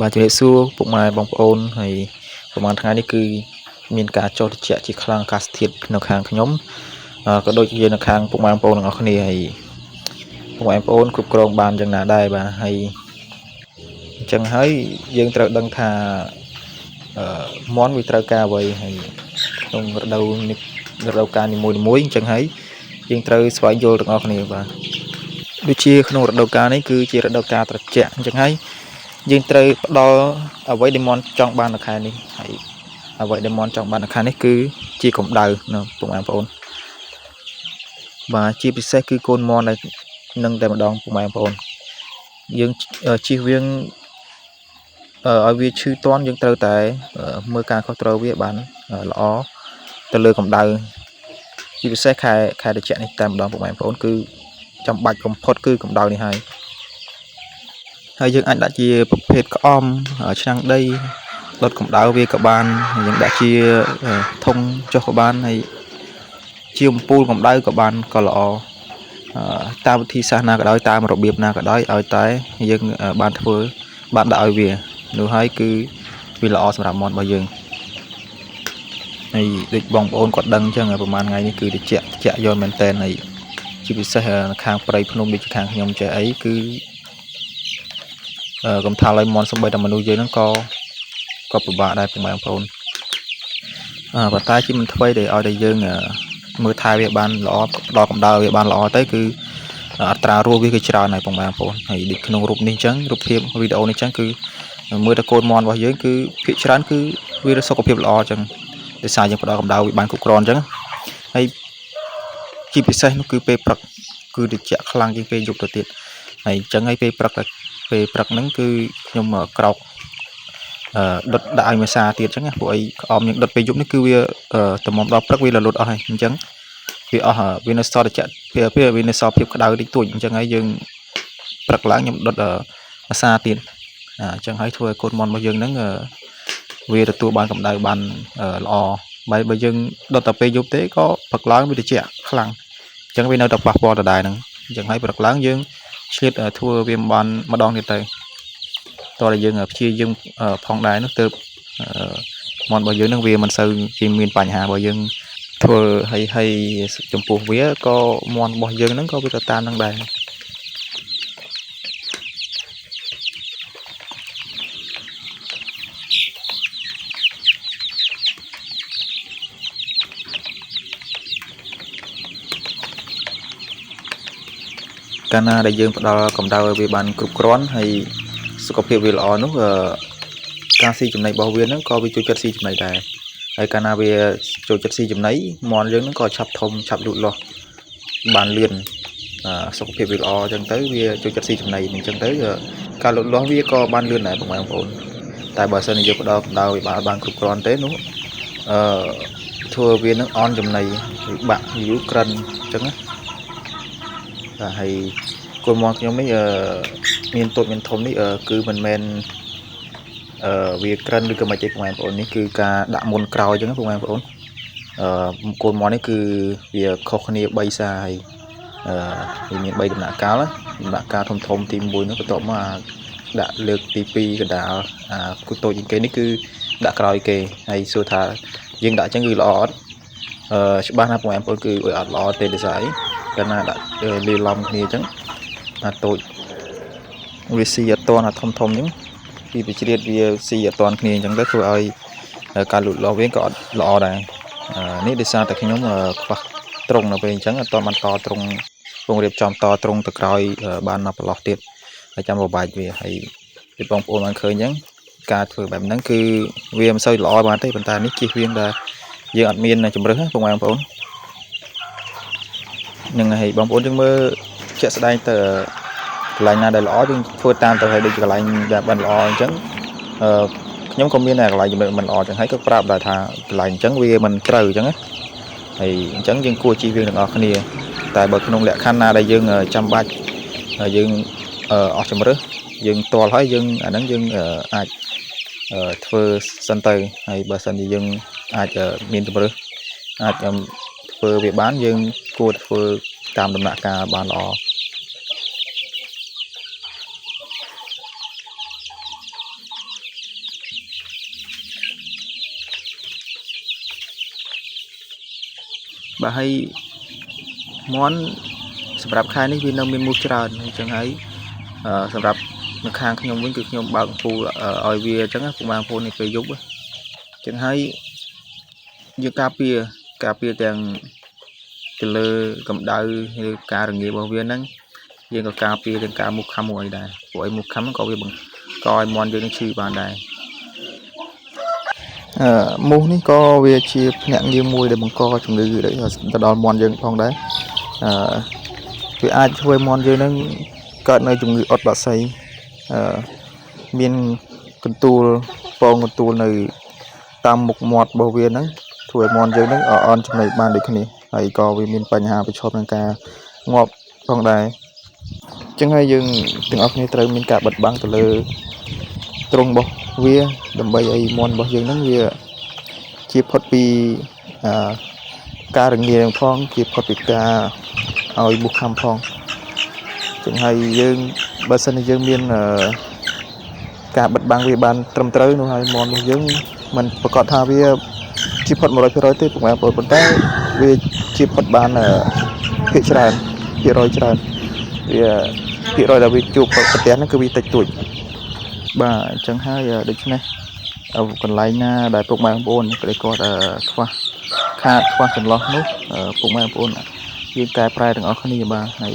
បាទជំរាបសួរពុកម៉ែបងប្អូនហើយប្រហែលថ្ងៃនេះគឺមានការចុះត្រជាក់ជាខ្លាំងអាកាសធាតុនៅខាងខ្ញុំក៏ដូចជានៅខាងពុកម៉ែបងប្អូនទាំងអស់គ្នាហើយពុកម៉ែបងប្អូនគ្រប់គ្រងបានយ៉ាងណាដែរបាទហើយអញ្ចឹងហើយយើងត្រូវដឹងថាមន់វាត្រូវការអ្វីហើយក្នុងរដូវកាលនីមួយៗអញ្ចឹងហើយយើងត្រូវស្វែងយល់ទាំងអស់គ្នាបាទដូចជាក្នុងរដូវកាលនេះគឺជារដូវកាលត្រជាក់អញ្ចឹងហើយយើងត្រូវផ្ដល់អ្វីដែលមន់ចង់បាននៅខែនេះហើយអ្វីដែលមន់ចង់បាននៅខែនេះគឺជាកម្ដៅណាពុកម៉ែបងប្អូនបាទជាពិសេសគឺកូនមន់ដែលនឹងតែម្ដងពុកម៉ែបងប្អូនយើងជៀសវាងឲ្យវាឈឺតន់យើងត្រូវតែមើលការខុសត្រូវវាបានល្អទៅលើកម្ដៅជាពិសេសខែត្រជាក់នេះតែម្ដងពុកម៉ែបងប្អូនគឺចាំបាច់បំផុតគឺកម្ដៅនេះហើយយើងអាចដាក់ជាប្រភេទក្អមឆ្នាំងដីដុតកម្ដៅវាក៏បានយើងដាក់ជាធុងចុះក៏បានហើយជាអំពូលកម្ដៅក៏បានក៏ល្អតាមវិធីសាស្ត្រណាក៏ដោយតាមរបៀបណាក៏ដោយឲ្យតែយើងបានធ្វើបានដាក់ឲ្យវានោះហើយគឺវាល្អសម្រាប់មាត់របស់យើងហើយដូចបងប្អូនគាត់ដឹងអញ្ចឹងប្រហែលថ្ងៃនេះគឺត្រជាក់យល់មែនតើហើយជាពិសេសខាងព្រៃភ្នំដូចខាងខ្ញុំចេះអីគឺកំថាឲ្យមន់សំបីតែមនុស្សយើងហ្នឹងក៏ពិបាកដែរពុកម៉ែបងប្អូនប៉ុន្តែជាមិនថ្មីដែលឲ្យតែយើងមើលថែវាបានល្អដល់កម្ដៅវាបានល្អទៅគឺអត្រារស់វាគឺច្រើនហើយពុកម៉ែបងប្អូនហើយដូចក្នុងរូបនេះអញ្ចឹងរូបភាពវីដេអូនេះអញ្ចឹងគឺមើលទៅកូនមន់របស់យើងគឺភាគច្រើនគឺវាសុខភាពល្អអញ្ចឹងដោយសារយើងផ្ដល់កម្ដៅវាបានគ្រប់គ្រាន់អញ្ចឹងហើយជាពិសេសនោះគឺពេលព្រឹកគឺត្រជាក់ខ្លាំងជាងពេលយប់ទៅទៀតហើយអញ្ចឹងហើយពេលព្រឹកហ្នឹងគឺខ្ញុំក្រោកដុតដាក់ឲ្យមេសាទៀតអញ្ចឹងពួកអីក្អមយើងដុតពេលយប់នេះគឺវាតម្រុំដល់ព្រឹកវារលត់អស់ហើយអញ្ចឹងវានៅសល់ត្រជាក់ពេលវានៅសល់ភាពក្តៅតិចតួចអញ្ចឹងហើយយើងព្រឹកឡើងខ្ញុំដុតមេសាទៀតអញ្ចឹងហើយធ្វើឲ្យកូនមន់របស់យើងហ្នឹងវាទទួលបានកម្ដៅបានល្អបើយើងដុតតែពេលយប់ទេក៏ព្រឹកឡើងវាត្រជាក់ខ្លាំងអញ្ចឹងវានៅតែប៉ះពាល់ដដែលហ្នឹងអញ្ចឹងហើយព្រឹកឡើងយើងឆ្លៀតធ្វើវាបានម្ដងទៀតទៅតោះតែយើងព្យាយាមផងដែរនោះទើបមន់របស់យើងនឹងវាមិនសូវជាមានបញ្ហារបស់យើងធ្វើហើយចំពោះវាក៏មន់របស់យើងហ្នឹងក៏វាទៅតាមនឹងដែរកាលណាដែលយើងផ្ដល់កម្ដៅឲ្យវាបានគ្រប់គ្រាន់ហើយសុខភាពវាល្អនោះការស៊ីចំណីរបស់វាហ្នឹងក៏វាជួយចិត្តស៊ីចំណីដែរហើយកាលណាវាចូលចិត្តស៊ីចំណីមន់យើងហ្នឹងក៏ឆាប់ធំឆាប់លូតលាស់បានលឿនសុខភាពវាល្អអញ្ចឹងទៅវាចូលចិត្តស៊ីចំណីអញ្ចឹងទៅការលូតលាស់វាក៏បានលឿនដែរបងប្អូនតែបើសិនជាយើងផ្ដល់កម្ដៅវាបានគ្រប់គ្រាន់ទេនោះធ្វើវានឹងអន់ចំណីបាក់យូរក្រិនអញ្ចឹងណាហើយកូនមន់ខ្ញុំនេះមានតូចមានធំនេះគឺមិនមែនវាក្រិនឬក៏មិនទេបងប្អូននេះគឺការដាក់មុនក្រោយអញ្ចឹងបងប្អូនកូនមន់នេះគឺវាខុសគ្នា3សារហើយវាមាន3ដំណាក់កាលធំទី1នោះបន្ទាប់មកដាក់លើកទី2កណ្ដាលគូតូចជាងគេនេះគឺដាក់ក្រោយគេហើយសួរថាយើងដាក់អញ្ចឹងគឺល្អអត់ច្បាស់ណាស់បងប្អូនគឺអត់ល្អទេដោយសារអីកាលណាដាក់លាយឡំគ្នាអញ្ចឹងតូចវាស៊ីអត់តន់ធំអញ្ចឹងពីបជ្រៀតវាស៊ីអត់តន់គ្នាអញ្ចឹងទៅធ្វើឲ្យការលូតលាស់វាក៏អត់ល្អដែរនេះដោយសារតែខ្ញុំខ្វះត្រង់នៅពេលអញ្ចឹងអត់តបានតត្រង់ពងរៀបចំតត្រង់ទៅក្រោយបានដល់ប្រឡោះទៀតហើយចាំបបាច់វាហើយពីបងប្អូនបានឃើញអញ្ចឹងការធ្វើបែបហ្នឹងគឺវាមិនសូវល្អបានទេប៉ុន្តែនេះជិះវាងដែលយើងអត់មានជំរឿសណាបងប្អូននឹងហើយបងប្អូនយើងមើលជាក់ស្ដែងទៅកន្លែងណាដែលល្អយើងធ្វើតាមទៅឲ្យដូចកន្លែងដែលបានល្អអញ្ចឹងខ្ញុំក៏មានតែកន្លែងជំរឿនមិនល្អអញ្ចឹងហើយក៏ប្រាប់ដែរថាកន្លែងអញ្ចឹងវាមិនត្រូវអញ្ចឹងណាហើយអញ្ចឹងយើងគួរជិះវាងទាំងអស់គ្នាតែបើក្នុងលក្ខខណ្ឌណាដែលយើងចាំបាច់យើងអស់ជំរឿសយើងទាល់ហើយយើងអាហ្នឹងយើងអាចធ្វើសិនទៅហើយបើសិនជាយើងអាចមានជំរឿសអាចធ្វើវាបានយើងគួរធ្វើតាមដំណាក់កាលបានល្អ bà hay món sầm rạp khai này vì nó miền mùa tràn chẳng hay sầm rạp nó khang nhom với cực nhom bằng phù ở vì chẳng á phù mang phù này phải giúp chẳng hay như cà phê tiền từ lơ cầm đau như cà rừng nghề bảo viên nắng riêng có cà phê tiền cà mục khăm ngoài đây của mục khăm có về bằng coi món dương chi bàn đây mục này có về chi nhãn như mùi để bằng co trong người đấy ta đòn món dương phong đấy vì ai chơi món dương nắng cận nơi trong người ọt bạc say miền con tu phong con tu này tam mục mọt bảo viên nắng thôi món dương nắng ở on trong này ban được cái này hay có vì miền Pành Hàไปชอบนังกางอบphongได้จังให้យើងទាំងអស់គ្នាត្រូវមានការបិទបាំងទៅលើទ្រង់របស់វាដើម្បីឲ្យមន់របស់យើងហ្នឹងវាជាផុតពីការរងានឹងផងជាផុតពីការឲ្យបុកខំផងចឹងហើយយើងបើសិនជាយើងមានការបិទបាំងវាបានត្រឹមត្រូវនោះហើយមន់របស់យើងมันប្រកាសថាវាជាផុត 100% ទេពុកម៉ែប៉ុន្តែវាជាផុតបានភាគច្រើនភាគរយច្រើនវាភាគរយដែលវាជួបប្រទះហ្នឹងគឺវាតិចតួចបាទអញ្ចឹងហើយដូច្នេះកន្លែងណាដែលពុកម៉ែបងប្អូនគាត់ខ្វះចន្លោះនោះពុកម៉ែបងប្អូនយើងកែប្រែទាំងអស់គ្នាបាទហើយ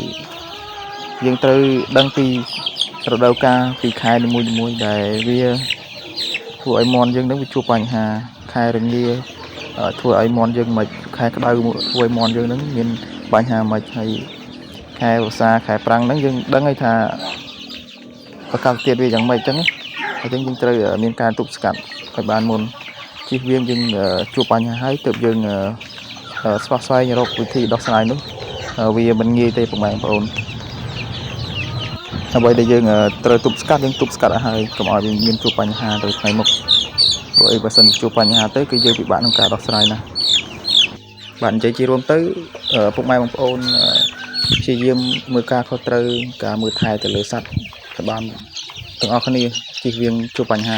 យើងត្រូវដឹងពីរដូវកាលពីខែនីមួយៗដែលវាធ្វើឲ្យមន់យើងនឹងវាជួបបញ្ហាខែរងាធ្វើឲ្យមន់យើងមិនខែក្តៅធ្វើឲ្យមន់យើងនឹងមានបញ្ហាមិនហើយខែវស្សាខែប្រាំងហ្នឹងយើងដឹងហើយថាប្រកាសទៀតវាយ៉ាងម៉េចអញ្ចឹងហើយយើងត្រូវមានការទប់ស្កាត់ឲ្យបានមុនជិះវាយើងជួបបញ្ហាហើយទើបយើងស្វះស្វែងរកវិធីដោះស្រាយនោះវាមិនងាយទេពុកម៉ែបងប្អូនអ្វីដែលយើងត្រូវទប់ស្កាត់យើងទប់ស្កាត់ឲ្យហើយកុំឲ្យវាមានជួបបញ្ហាទៅថ្ងៃមុខព្រោះបើសិនជួបបញ្ហាទៅគឺយើងពិបាកក្នុងការដោះស្រាយណាបាទនិយាយជារួមទៅពុកម៉ែបងប្អូនព្យាយាមមើលការខុសត្រូវការមើលថែទៅលើសត្វទៅបានទាំងអស់គ្នាជិះវាជួបបញ្ហា